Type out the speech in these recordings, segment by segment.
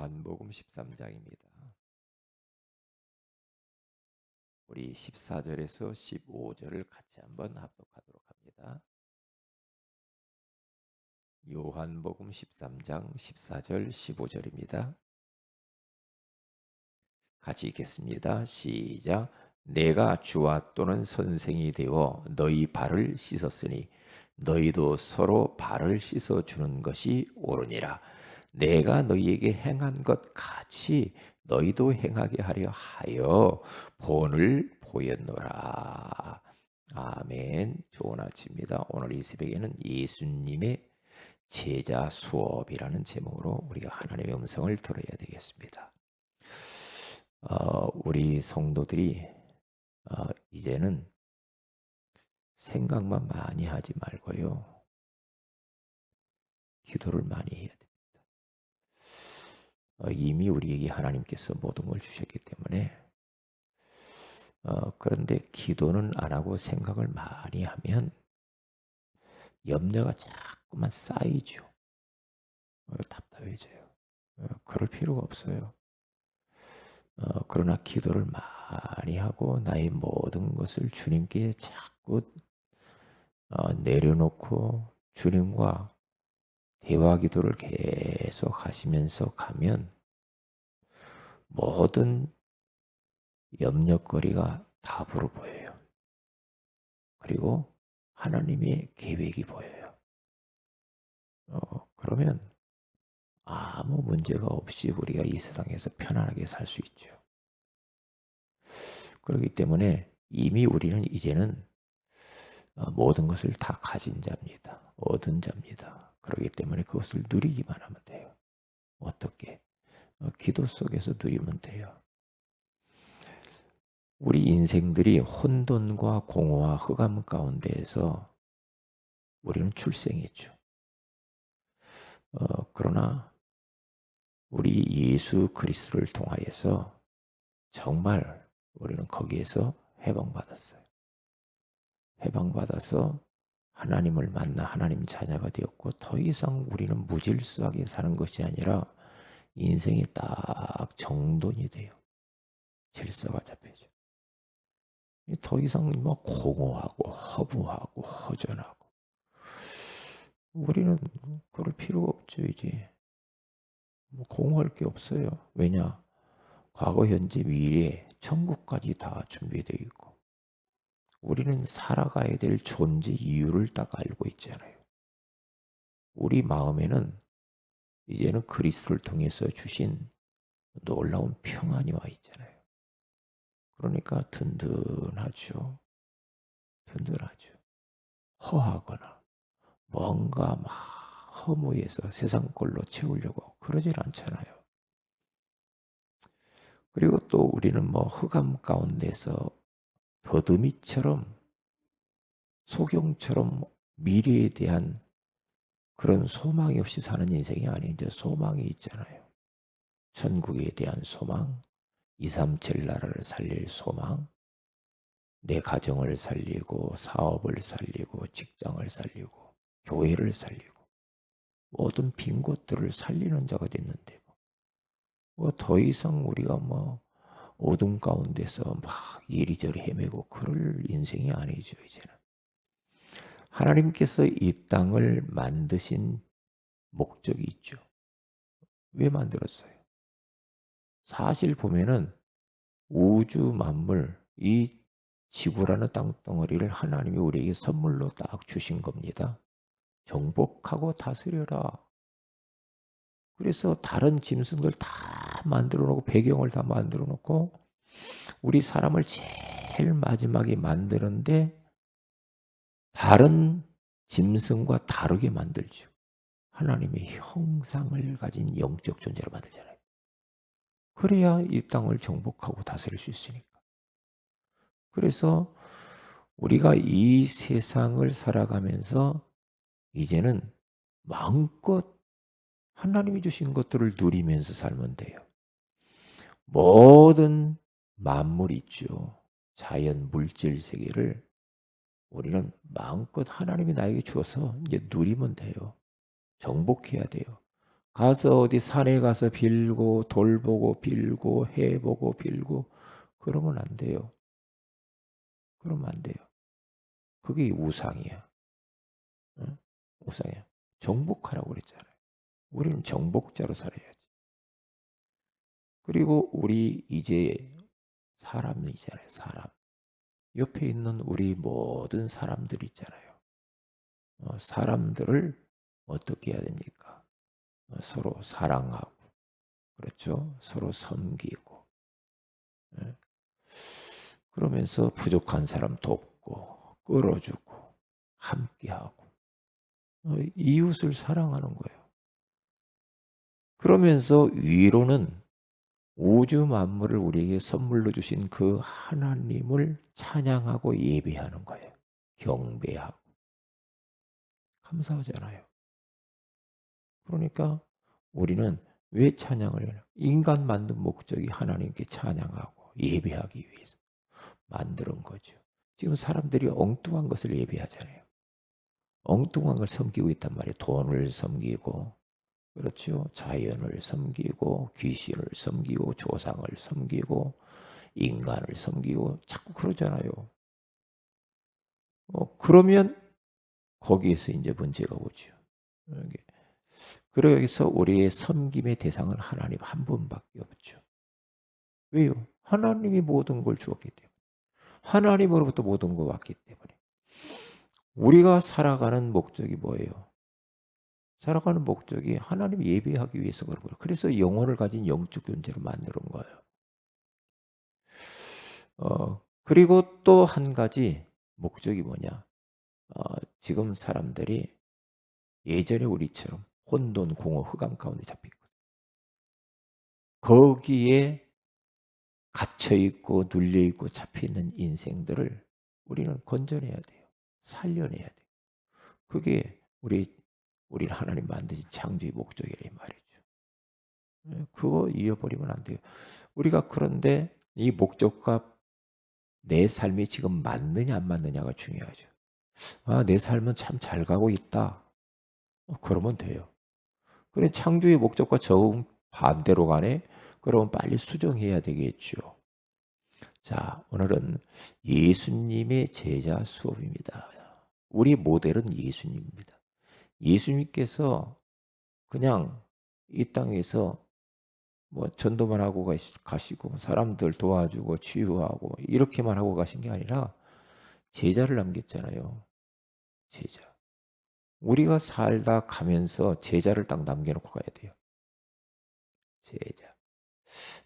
요한복음 13장입니다. 우리 14절에서 15절을 같이 한번 합독하도록 합니다. 요한복음 13장 14절 15절입니다. 같이 읽겠습니다. 시작. 내가 주와 또는 선생이 되어 너희 발을 씻었으니 너희도 서로 발을 씻어 주는 것이 옳으니라. 내가 너희에게 행한 것 같이 너희도 행하게 하려 하여 본을 보였노라. 아멘. 좋은 아침입니다. 오늘 이 새벽에는 예수님의 제자 수업이라는 제목으로 우리가 하나님의 음성을 들어야 되겠습니다. 우리 성도들이 이제는 생각만 많이 하지 말고요. 기도를 많이 해야 됩니다. 이미 우리에게 하나님께서 모든 걸 주셨기 때문에 그런데 기도는 안 하고 생각을 많이 하면 염려가 자꾸만 쌓이죠. 답답해져요. 그럴 필요가 없어요. 그러나 기도를 많이 하고 나의 모든 것을 주님께 자꾸 내려놓고 주님과 대화 기도를 계속 하시면서 가면 모든 염려거리가 답으로 보여요. 그리고 하나님의 계획이 보여요. 그러면 아무 문제가 없이 우리가 이 세상에서 편안하게 살 수 있죠. 그렇기 때문에 이미 우리는 이제는 모든 것을 다 가진 자입니다. 얻은 자입니다. 그렇기 때문에 그것을 누리기만 하면 돼요. 어떻게? 기도 속에서 누리면 돼요. 우리 인생들이 혼돈과 공허와 흑암 가운데에서 우리는 출생했죠. 그러나 우리 예수 그리스도를 통하여서 정말 우리는 거기에서 해방받았어요. 해방받아서 하나님을 만나 하나님 자녀가 되었고 더 이상 우리는 무질서하게 사는 것이 아니라 인생이 딱 정돈이 돼요. 질서가 잡혀져. 더 이상 뭐 공허하고 허무하고 허전하고 우리는 그럴 필요가 없죠. 이제 뭐 공허할 게 없어요. 왜냐? 과거, 현재, 미래, 천국까지 다 준비되어 있고 우리는 살아가야 될 존재 이유를 딱 알고 있잖아요. 우리 마음에는 이제는 그리스도를 통해서 주신 놀라운 평안이 와 있잖아요. 그러니까 든든하죠. 든든하죠. 허하거나 뭔가 막 허무해서 세상 걸로 채우려고 그러질 않잖아요. 그리고 또 우리는 뭐 흑암 가운데서 더듬이처럼 소경처럼 미래에 대한 그런 소망이 없이 사는 인생이 아니죠. 소망이 있잖아요. 천국에 대한 소망, 237 나라를 살릴 소망, 내 가정을 살리고 사업을 살리고 직장을 살리고 교회를 살리고 모든 빈 곳들을 살리는 자가 됐는데 뭐 더 이상 우리가 뭐 어둠 가운데서 막 이리저리 헤매고 그럴 인생이 아니죠. 이제는 하나님께서 이 땅을 만드신 목적이 있죠. 왜 만들었어요? 사실 보면은 우주 만물 이 지구라는 땅덩어리를 하나님이 우리에게 선물로 딱 주신 겁니다. 정복하고 다스려라. 그래서 다른 짐승들 다 만들어 놓고 배경을 다 만들어 놓고 우리 사람을 제일 마지막에 만드는데 다른 짐승과 다르게 만들죠. 하나님의 형상을 가진 영적 존재로 만들잖아요. 그래야 이 땅을 정복하고 다스릴 수 있으니까. 그래서 우리가 이 세상을 살아가면서 이제는 마음껏 하나님이 주신 것들을 누리면서 살면 돼요. 모든 만물 있죠. 자연, 물질 세계를 우리는 마음껏 하나님이 나에게 주어서 이제 누리면 돼요. 정복해야 돼요. 가서 어디 산에 가서 빌고 돌 보고 빌고 해 보고 빌고 그러면 안 돼요. 그러면 안 돼요. 그게 우상이야. 응? 우상이야. 정복하라고 그랬잖아요. 우리는 정복자로 살아야지. 그리고 우리 이제 사람이잖아요. 사람. 옆에 있는 우리 모든 사람들 있잖아요. 사람들을 어떻게 해야 됩니까? 서로 사랑하고, 그렇죠? 서로 섬기고, 예. 그러면서 부족한 사람 돕고, 끌어주고, 함께하고, 이웃을 사랑하는 거예요. 그러면서 위로는 우주 만물을 우리에게 선물로 주신 그 하나님을 찬양하고 예배하는 거예요. 경배하고. 감사하잖아요. 그러니까 우리는 왜 찬양을 해요? 인간 만든 목적이 하나님께 찬양하고 예배하기 위해서 만드는 거죠. 지금 사람들이 엉뚱한 것을 예배하잖아요. 엉뚱한 걸 섬기고 있단 말이에요. 돈을 섬기고, 그렇죠? 자연을 섬기고, 귀신을 섬기고, 조상을 섬기고, 인간을 섬기고, 자꾸 그러잖아요. 그러면 거기에서 이제 문제가 오죠. 그래서 우리의 섬김의 대상은 하나님 한 분밖에 없죠. 왜요? 하나님이 모든 걸 주었기 때문에. 하나님으로부터 모든 걸 왔기 때문에. 우리가 살아가는 목적이 뭐예요? 살아가는 목적이 하나님 예배하기 위해서 그런 거예요. 그래서 영혼을 가진 영적 존재로 만드는 거예요. 그리고 또 한 가지 목적이 뭐냐? 지금 사람들이 예전에 우리처럼 혼돈, 공허, 흑암 가운데 잡혀있거든요. 거기에 갇혀 있고 눌려 있고 잡혀 있는 인생들을 우리는 건져내야 돼요. 살려내야 돼요. 그게 우리를 하나님 만드신 창조의 목적이라 이 말이죠. 그거 잃어버리면 안 돼요. 우리가 그런데 이 목적과 내 삶이 지금 맞느냐 안 맞느냐가 중요하죠. 내 삶은 참 잘 가고 있다. 그러면 돼요. 그래 창조의 목적과 정반대로 가네? 그러면 빨리 수정해야 되겠죠. 자, 오늘은 예수님의 제자 수업입니다. 우리 모델은 예수님입니다. 예수님께서 그냥 이 땅에서 뭐 전도만 하고 가시고 사람들 도와주고 치유하고 이렇게만 하고 가신 게 아니라 제자를 남겼잖아요. 제자. 우리가 살다 가면서 제자를 딱 남겨놓고 가야 돼요. 제자.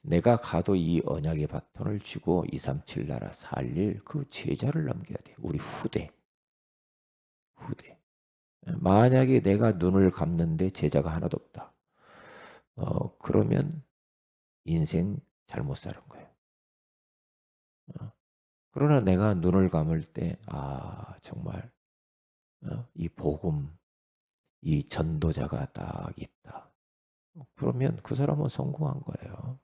내가 가도 이 언약의 바톤을 쥐고 237 나라 살릴 그 제자를 남겨야 돼요. 우리 후대. 후대. 만약에 내가 눈을 감는데 제자가 하나도 없다. 그러면 인생 잘못 사는 거예요. 그러나 내가 눈을 감을 때, 정말, 이 복음, 이 전도자가 딱 있다. 그러면 그 사람은 성공한 거예요.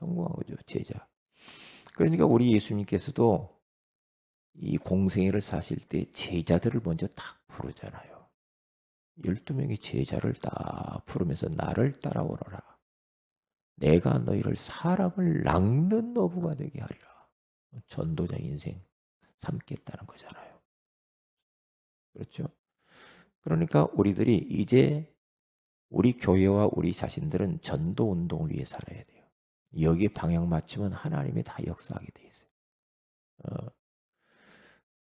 성공한 거죠, 제자. 그러니까 우리 예수님께서도 이 공생애를 사실 때 제자들을 먼저 딱 부르잖아요. 12명의 제자를 딱 부르면서 나를 따라오너라. 내가 너희를 사람을 낚는 어부가 되게 하리라. 전도자 인생 삼겠다는 거잖아요. 그렇죠? 그러니까 우리들이 이제 우리 교회와 우리 자신들은 전도 운동을 위해 살아야 돼요. 여기에 방향 맞추면 하나님이 다 역사하게 돼 있어요. 어,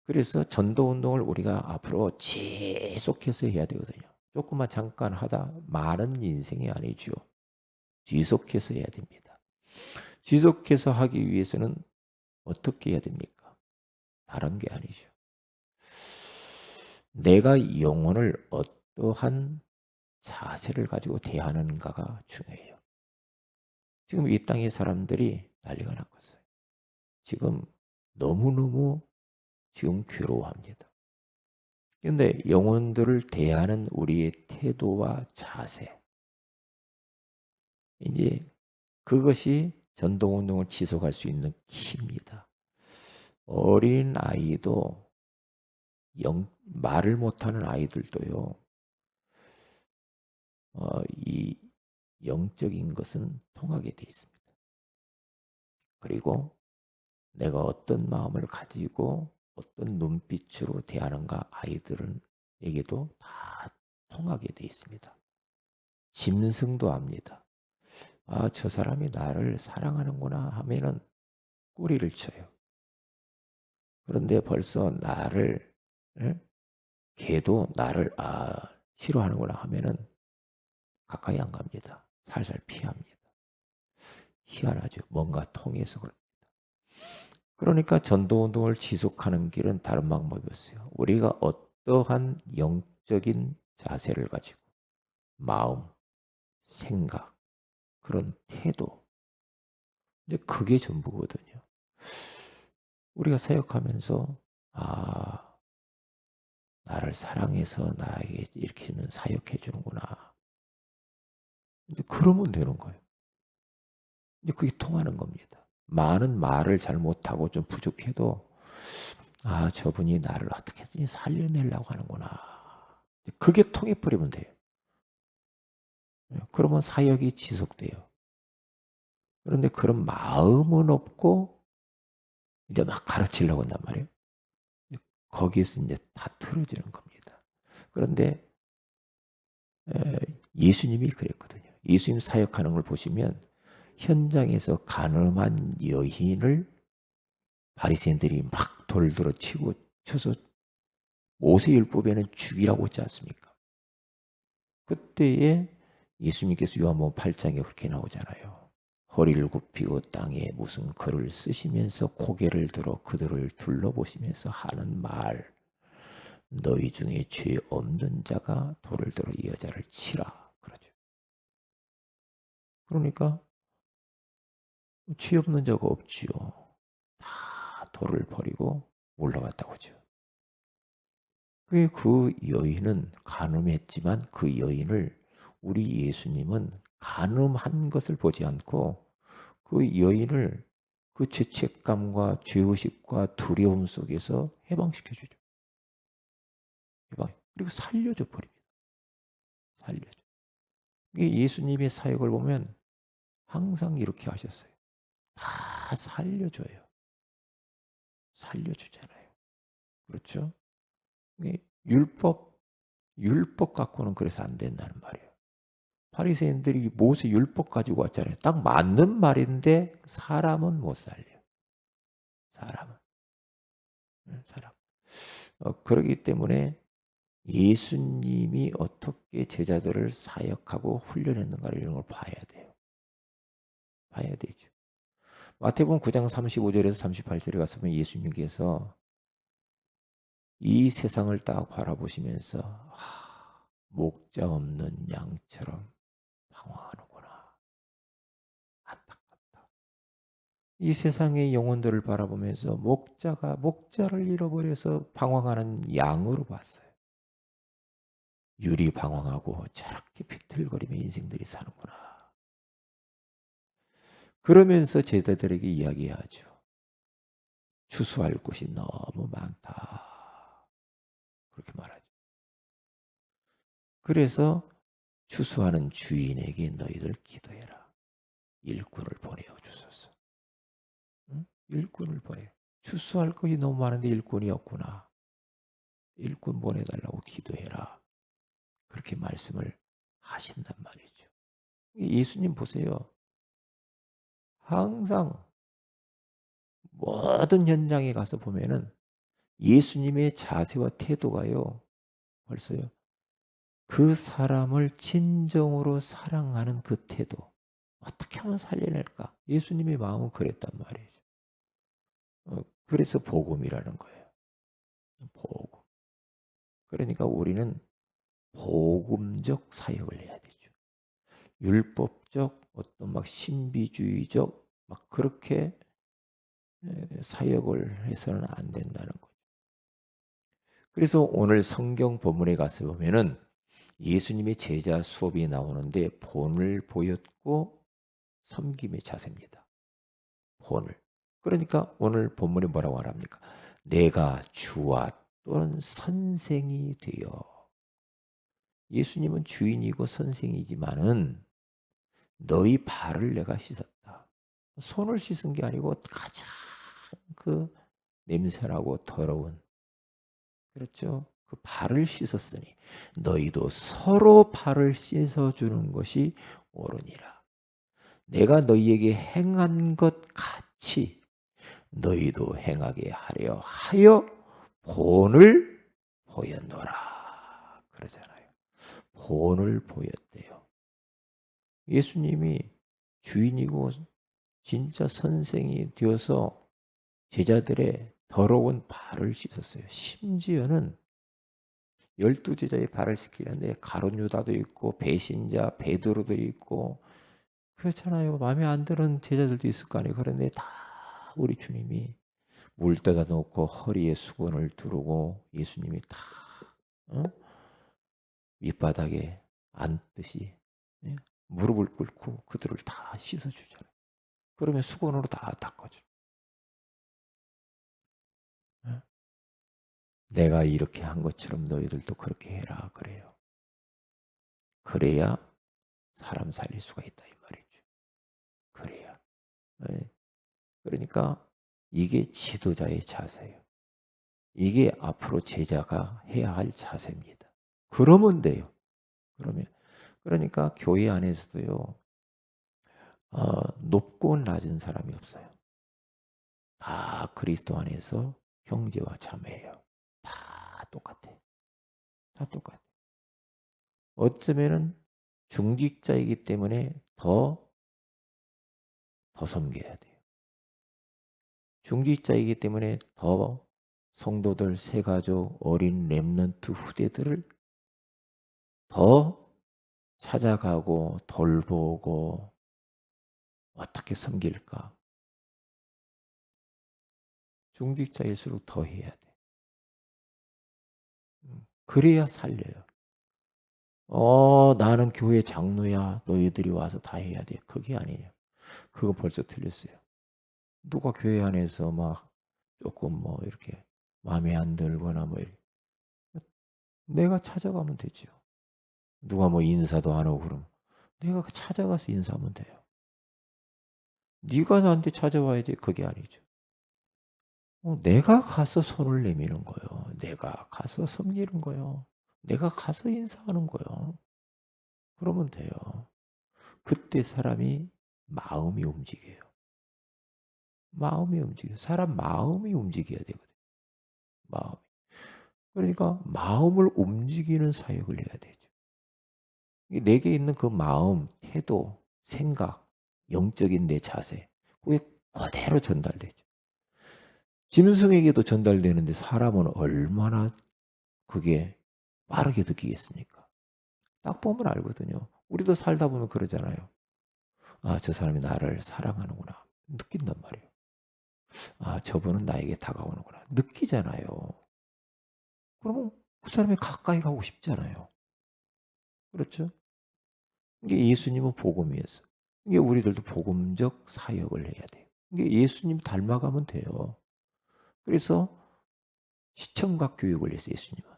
그래서 전도 운동을 우리가 앞으로 지속해서 해야 되거든요. 조금만 잠깐 하다 많은 인생이 아니죠. 지속해서 해야 됩니다. 지속해서 하기 위해서는 어떻게 해야 됩니까? 다른 게 아니죠. 내가 영혼을 어떠한 자세를 가지고 대하는가가 중요해요. 지금 이 땅의 사람들이 난리가 났겠어요. 지금 너무너무 지금 괴로워합니다. 그런데 영혼들을 대하는 우리의 태도와 자세, 이제 그것이 전도운동을 지속할 수 있는 키입니다. 어린 아이도 말을 못하는 아이들도요. 영적인 것은 통하게 돼 있습니다. 그리고 내가 어떤 마음을 가지고 어떤 눈빛으로 대하는가 아이들에게도 다 통하게 돼 있습니다. 짐승도 압니다. 아, 저 사람이 나를 사랑하는구나 하면은 꼬리를 쳐요. 그런데 벌써 나를, 예? 걔도 나를 싫어하는구나 하면은 가까이 안 갑니다. 살살 피합니다. 희한하죠. 뭔가 통해서 그럽니다. 그러니까 전도운동을 지속하는 길은 다른 방법이 없어요. 우리가 어떠한 영적인 자세를 가지고 마음, 생각, 그런 태도, 이제 그게 전부거든요. 우리가 사역하면서 나를 사랑해서 나에게 이렇게 는 사역해 주는구나. 이제 그러면 되는 거예요. 이제 그게 통하는 겁니다. 많은 말을 잘 못하고 좀 부족해도 저분이 나를 어떻게든 살려내려고 하는구나. 그게 통해버리면 돼요. 그러면 사역이 지속돼요. 그런데 그런 마음은 없고 이제 막 가르치려고 한단 말이에요. 거기에서 이제 다 틀어지는 겁니다. 그런데 예수님이 그랬거든요. 예수님 사역하는 걸 보시면 현장에서 간음한 여인을 바리새인들이 막 돌들어 치고 쳐서 모세율법에는 죽이라고 했지 않습니까? 그때에 예수님께서 요한복음 8장에 그렇게 나오잖아요. 허리를 굽히고 땅에 무슨 글을 쓰시면서 고개를 들어 그들을 둘러보시면서 하는 말, 너희 중에 죄 없는 자가 돌을 들어 이 여자를 치라 그러죠. 그러니까 죄 없는 자가 없지요. 다 돌을 버리고 올라갔다고 하죠. 그 여인은 간음했지만 그 여인을 우리 예수님은 간음한 것을 보지 않고 그 여인을 그 죄책감과 죄의식과 두려움 속에서 해방시켜 주죠. 해방. 그리고 살려줘 버립니다. 살려줘. 이게 예수님의 사역을 보면 항상 이렇게 하셨어요. 다 살려줘요. 살려주잖아요. 그렇죠? 이게 율법 갖고는 그래서 안 된다는 말이에요. 바리새인들이 모세 율법 가지고 왔잖아요. 딱 맞는 말인데 사람은 못 살려. 사람은. 사람. 그렇기 때문에 예수님이 어떻게 제자들을 사역하고 훈련했는가를 이런 걸 봐야 돼요. 봐야 되죠. 마태복음 9장 35절에서 38절에 가서 보면 예수님께서 이 세상을 딱 바라보시면서 목자 없는 양처럼 방황하는구나. 안타깝다. 이 세상의 영혼들을 바라보면서 목자를 잃어버려서 방황하는 양으로 봤어요. 유리 방황하고 저렇게 비틀거리며 인생들이 사는구나. 그러면서 제자들에게 이야기하죠. 추수할 곳이 너무 많다. 그렇게 말하죠. 그래서 추수하는 주인에게 너희들 기도해라. 일꾼을 보내어 주소서. 응? 일꾼을 보내. 추수할 것이 너무 많은데 일꾼이 없구나. 일꾼 보내달라고 기도해라. 그렇게 말씀을 하신단 말이죠. 예수님 보세요. 항상 모든 현장에 가서 보면은 예수님의 자세와 태도가요. 벌써요. 그 사람을 진정으로 사랑하는 그 태도. 어떻게 하면 살려낼까? 예수님의 마음은 그랬단 말이죠. 그래서 복음이라는 거예요. 복음. 그러니까 우리는 복음적 사역을 해야 되죠. 율법적 어떤 막 신비주의적 막 그렇게 사역을 해서는 안 된다는 거죠. 그래서 오늘 성경 본문에 가서 보면은 예수님의 제자 수업이 나오는데 본을 보였고 섬김의 자세입니다. 본을. 그러니까 오늘 본문이 뭐라고 말합니까? 내가 주와 또는 선생이 되어. 예수님은 주인이고 선생이지만은 너희 발을 내가 씻었다. 손을 씻은 게 아니고 가장 그 냄새나고 더러운, 그렇죠? 그 발을 씻었으니 너희도 서로 발을 씻어 주는 것이 옳으니라. 내가 너희에게 행한 것 같이 너희도 행하게 하려 하여 본을 보였노라. 그러잖아요. 본을 보였대요. 예수님이 주인이고 진짜 선생이 되어서 제자들의 더러운 발을 씻었어요. 심지어는 12제자의 발을 씻기는데 가룟 유다도 있고 배신자 베드로도 있고 그렇잖아요. 마음에 안 드는 제자들도 있을 거 아니에요. 그런데 다 우리 주님이 물 떠다 놓고 허리에 수건을 두르고 예수님이 다 어? 밑바닥에 앉듯이, 예? 무릎을 꿇고 그들을 다 씻어주잖아요. 그러면 수건으로 다 닦아줘. 예? 내가 이렇게 한 것처럼 너희들도 그렇게 해라 그래요. 그래야 사람 살릴 수가 있다 이 말이죠. 그래야. 예. 그러니까 이게 지도자의 자세예요. 이게 앞으로 제자가 해야 할 자세입니다. 그러면 돼요. 그러면 그러니까 교회 안에서도요. 높고 낮은 사람이 없어요. 다 그리스도 안에서 형제와 자매예요. 다 똑같아. 다 똑같아. 어쩌면은 중직자이기 때문에 더 섬겨야 돼요. 중직자이기 때문에 더 성도들, 새가족, 어린 렘넌트 후대들을 더 찾아가고 돌보고 어떻게 섬길까? 중직자일수록 더 해야 돼. 그래야 살려요. 나는 교회 장로야. 너희들이 와서 다 해야 돼. 그게 아니에요. 그거 벌써 틀렸어요. 누가 교회 안에서 막 조금 뭐 이렇게 마음에 안 들거나 뭐 이렇게 내가 찾아가면 되죠. 누가 뭐 인사도 안 하고 그러면 내가 찾아가서 인사하면 돼요. 네가 나한테 찾아와야지. 그게 아니죠. 내가 가서 손을 내미는 거예요. 내가 가서 섬기는 거예요. 내가 가서 인사하는 거예요. 그러면 돼요. 그때 사람이 마음이 움직여요. 마음이 움직여요. 사람 마음이 움직여야 되거든요. 마음이. 그러니까 마음을 움직이는 사역을 해야 되죠. 내게 있는 그 마음, 태도, 생각, 영적인 내 자세, 그게 그대로 전달되죠. 짐승에게도 전달되는데 사람은 얼마나 그게 빠르게 느끼겠습니까? 딱 보면 알거든요. 우리도 살다 보면 그러잖아요. 아, 저 사람이 나를 사랑하는구나. 느낀단 말이에요. 아, 저분은 나에게 다가오는구나. 느끼잖아요. 그러면 그 사람이 가까이 가고 싶잖아요. 그렇죠? 이게 예수님은 복음이었어. 이게 우리들도 복음적 사역을 해야 돼요. 이게 예수님 닮아가면 돼요. 그래서 시청각 교육을 했어요, 예수님은.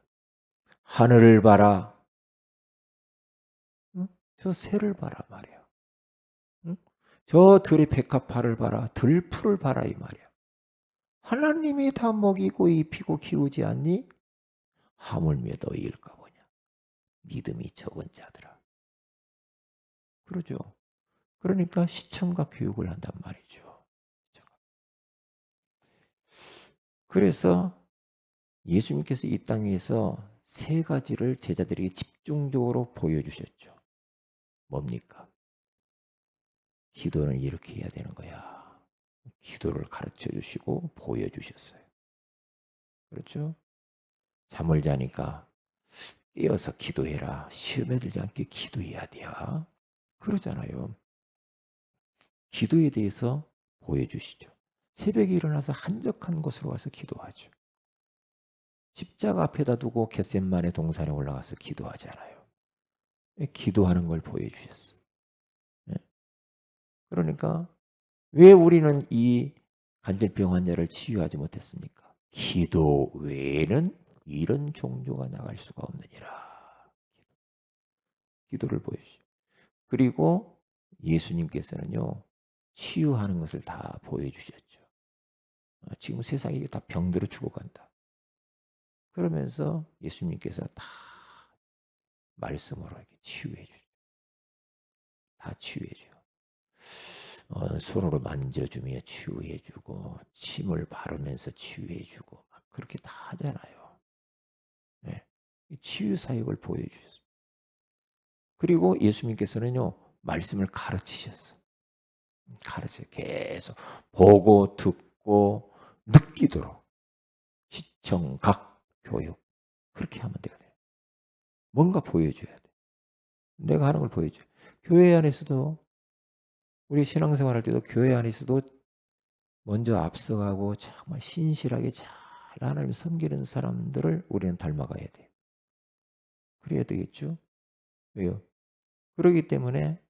하늘을 봐라. 응? 저 새를 봐라 말이야. 응? 저 들의 백합화를 봐라. 들풀을 봐라 이 말이야. 하나님이 다 먹이고 입히고 키우지 않니? 하물며 너희일까 보냐. 믿음이 적은 자들아. 그러죠. 그러니까 시청각 교육을 한단 말이죠. 그래서 예수님께서 이 땅에서 세 가지를 제자들에게 집중적으로 보여주셨죠. 뭡니까? 기도는 이렇게 해야 되는 거야. 기도를 가르쳐 주시고 보여주셨어요. 그렇죠? 잠을 자니까 깨어서 기도해라. 시험에 들지 않게 기도해야 돼요. 그러잖아요. 기도에 대해서 보여주시죠. 새벽에 일어나서 한적한 곳으로 가서 기도하죠. 십자가 앞에다 두고 겟셋마네 동산에 올라가서 기도하잖아요. 기도하는 걸 보여주셨어요. 예. 그러니까 왜 우리는 이 간질병 환자를 치유하지 못했습니까? 기도 외에는 이런 종교가 나갈 수가 없느니라. 기도를 보여주시죠. 그리고 예수님께서는요, 치유하는 것을 다 보여주셨죠. 지금 세상이 다 병들어 죽어간다. 그러면서 예수님께서 다 말씀으로 이렇게 치유해 주죠. 다 치유해 줘요. 손으로 만져주며 치유해 주고, 침을 바르면서 치유해 주고, 막 그렇게 다 하잖아요. 예. 치유 사역을 보여주셨어요. 그리고 예수님께서는요, 말씀을 가르치셨어. 가르쳐 계속 보고 듣고 느끼도록 시청각 교육 그렇게 하면 되거든요. 뭔가 보여줘야 돼. 내가 하는 걸 보여줘. 교회 안에서도 우리 신앙생활할 때도 교회 안에서도 먼저 앞서가고 정말 신실하게 잘 하나님을 섬기는 사람들을 우리는 닮아가야 돼요. 그래야 되겠죠? 왜요? 그러기 때문에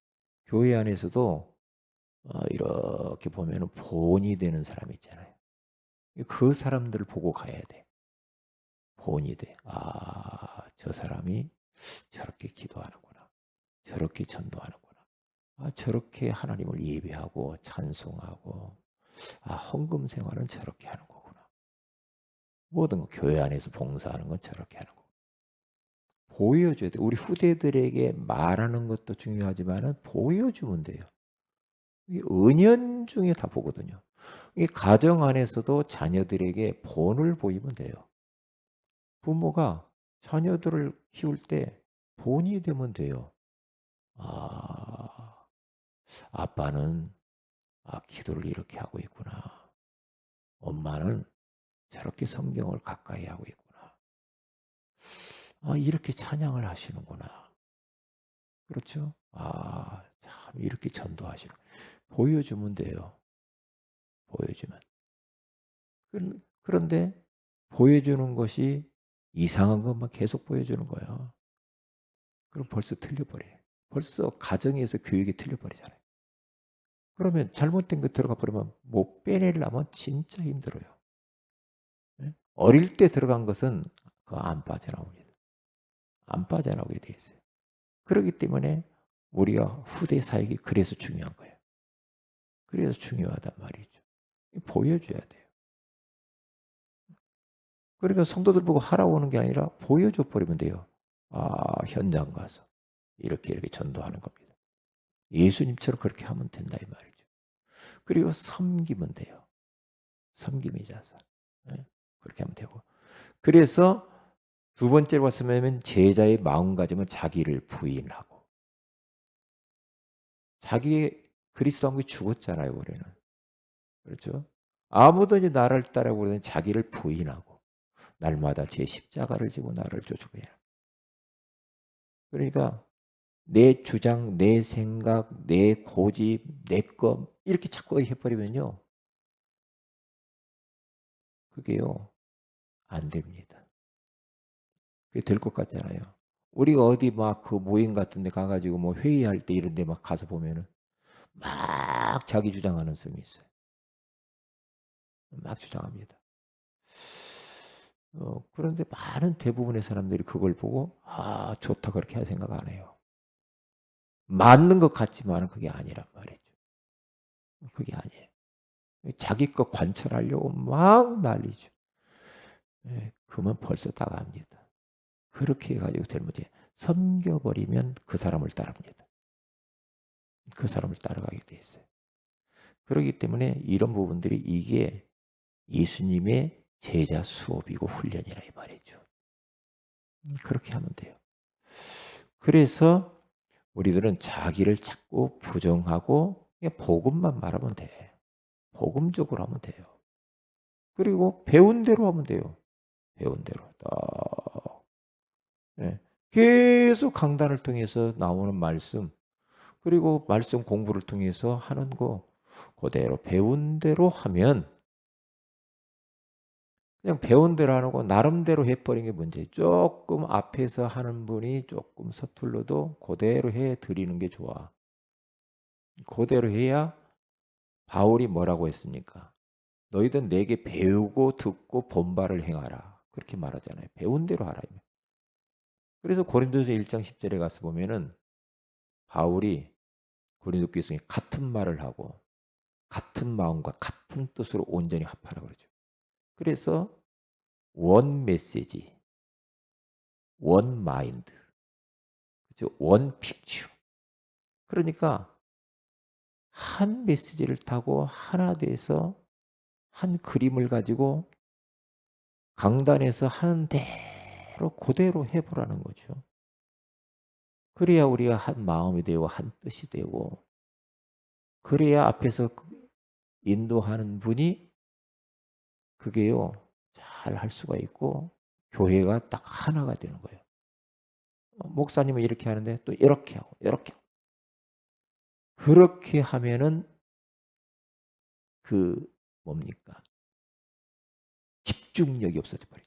교회 안에서도 이렇게 보면은 본이 되는 사람이 있잖아요. 그 사람들을 보고 가야 돼. 본이 돼. 아, 저 사람이 저렇게 기도하는구나. 저렇게 전도하는구나. 아, 저렇게 하나님을 예배하고 찬송하고, 아, 헌금 생활은 저렇게 하는 거구나. 모든 거 교회 안에서 봉사하는 건 저렇게 하는 거고. 보여줘야 돼. 우리 후대들에게 말하는 것도 중요하지만은 보여주면 돼요. 이게 은연중에 다 보거든요. 이 가정 안에서도 자녀들에게 본을 보이면 돼요. 부모가 자녀들을 키울 때 본이 되면 돼요. 아, 아빠는 기도를 이렇게 하고 있구나. 엄마는 저렇게 성경을 가까이 하고 있구나. 이렇게 찬양을 하시는구나. 그렇죠? 참 이렇게 전도하시는. 보여주면 돼요. 보여주면. 그런데 보여주는 것이 이상한 것만 계속 보여주는 거예요. 그럼 벌써 틀려버려요. 벌써 가정에서 교육이 틀려버리잖아요. 그러면 잘못된 거 들어가 버리면 못 빼내려면 진짜 힘들어요. 예? 어릴 때 들어간 것은 그거 안 빠져나옵니다. 안 빠져나오게 돼 있어요. 그렇기 때문에 우리가 후대 사역이 그래서 중요한 거예요. 그래서 중요하단 말이죠. 보여줘야 돼요. 그러니까 성도들 보고 하라고 하는 게 아니라 보여줘 버리면 돼요. 현장 가서 이렇게 전도하는 겁니다. 예수님처럼 그렇게 하면 된다 이 말이죠. 그리고 섬기면 돼요. 섬김의 자세. 예? 그렇게 하면 되고. 그래서 두 번째로 말씀하면 제자의 마음가짐은 자기를 부인하고. 자기 그리스도 한 게 죽었잖아요, 우리는. 그렇죠? 아무든지 나를 따르고 그러면 자기를 부인하고 날마다 제 십자가를 지고 나를 쫓아가야. 그러니까 내 주장, 내 생각, 내 고집, 내 것 이렇게 자꾸 해버리면요. 그게요. 안 됩니다. 그게 될 것 같잖아요. 우리가 어디 막 그 모임 같은 데 가 가지고 뭐 회의할 때 이런 데 막 가서 보면은 막 자기 주장하는 사람이 있어요. 막 주장합니다. 그런데 많은 대부분의 사람들이 그걸 보고 '아 좋다.' 그렇게 생각 안 해요. 맞는 것 같지만은 그게 아니란 말이죠. 그게 아니에요. 자기 것 관철하려고 막 난리죠. 예. 그러면 벌써 따라갑니다. 그렇게 해 가지고 될 문제. 섬겨 버리면 그 사람을 따릅니다. 그 사람을 따라가게 돼 있어요. 그러기 때문에 이런 부분들이 이게 예수님의 제자 수업이고 훈련이라 이 말이죠. 그렇게 하면 돼요. 그래서 우리들은 자기를 자꾸 부정하고 그냥 복음만 말하면 돼. 복음적으로 하면 돼요. 그리고 배운 대로 하면 돼요. 배운 대로 딱. 예. 계속 강단을 통해서 나오는 말씀 그리고 말씀 공부를 통해서 하는 거 그대로 배운 대로 하면 그냥 배운 대로 하는 거 나름대로 해 버린 게 문제예요. 쪼끔 앞에서 하는 분이 쪼끔 서툴러도 고대로 해 드리는 게 좋아. 고대로 해야 바울이 뭐라고 했습니까? "너희들 내게 배우고 듣고 본바를 행하라." 그렇게 말하잖아요. 배운 대로 하라. 그래서 고린도서 1장 10절에 가서 보면은 바울이 고린도 교회성이 같은 말을 하고 같은 마음과 같은 뜻으로 온전히 합하라 그러죠. 그래서 원 메시지, 원 마인드, 그죠? 원 픽처. 그러니까 한 메시지를 타고 하나 돼서 한 그림을 가지고 강단에서 하는 대로 그대로 해보라는 거죠. 그래야 우리가 한 마음이 되고 한 뜻이 되고 그래야 앞에서 인도하는 분이 그게요 잘 할 수가 있고 교회가 딱 하나가 되는 거예요. 목사님은 이렇게 하는데 또 이렇게 하고 이렇게 하고. 그렇게 하면은 그 뭡니까? 집중력이 없어져 버려요.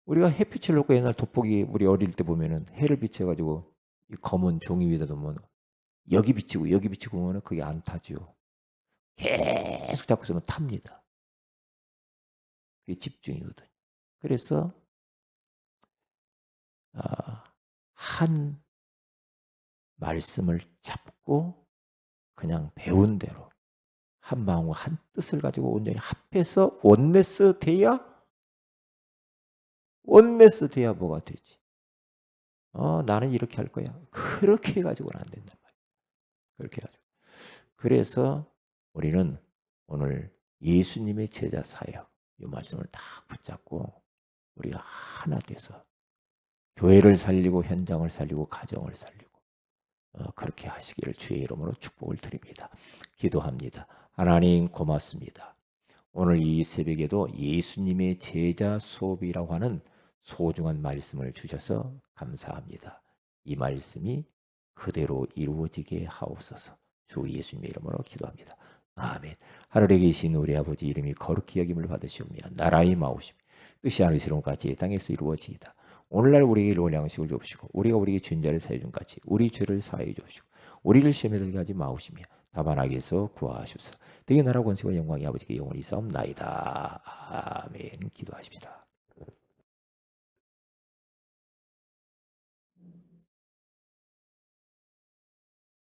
우리가 햇빛을 놓고 옛날 돋보기 우리 어릴 때 보면은 해를 비춰가지고 이 검은 종이 위에다 놓으면 여기 비치고 여기 비치고 보면은 그게 안 타죠. 계속 잡고 있으면 탑니다. 그게 집중이거든요. 그래서 한 말씀을 잡고 그냥 배운 대로 한 마음과 한 뜻을 가지고 온전히 합해서 원네스 돼야 뭐가 되지? 나는 이렇게 할 거야. 그렇게 해가지고는 안 된단 말이야. 그렇게 해가지고. 그래서 우리는 오늘 예수님의 제자 사역 이 말씀을 딱 붙잡고 우리가 하나 돼서 교회를 살리고 현장을 살리고 가정을 살리고 그렇게 하시기를 주의 이름으로 축복을 드립니다. 기도합니다. 하나님 고맙습니다. 오늘 이 새벽에도 예수님의 제자 수업이라고 하는 소중한 말씀을 주셔서 감사합니다. 이 말씀이 그대로 이루어지게 하옵소서. 주 예수님의 이름으로 기도합니다. 아멘. 하늘에 계신 우리 아버지 이름이 거룩히 여김을 받으시오며 나라의 마오심 뜻이 하늘처럼 같이 땅에서 이루어지이다. 오늘날 우리에게 일용할 양식을 주옵시고 우리가 우리에게 죄인 자를 사해 준 같이 우리 죄를 사해 주옵시고 우리를 시험에 들게 하지 마옵시며 다만 악에서 구하옵소서. 되게 나라 권세와 영광이 아버지께 영원히 있사옵나이다. 아멘. 기도하십시다.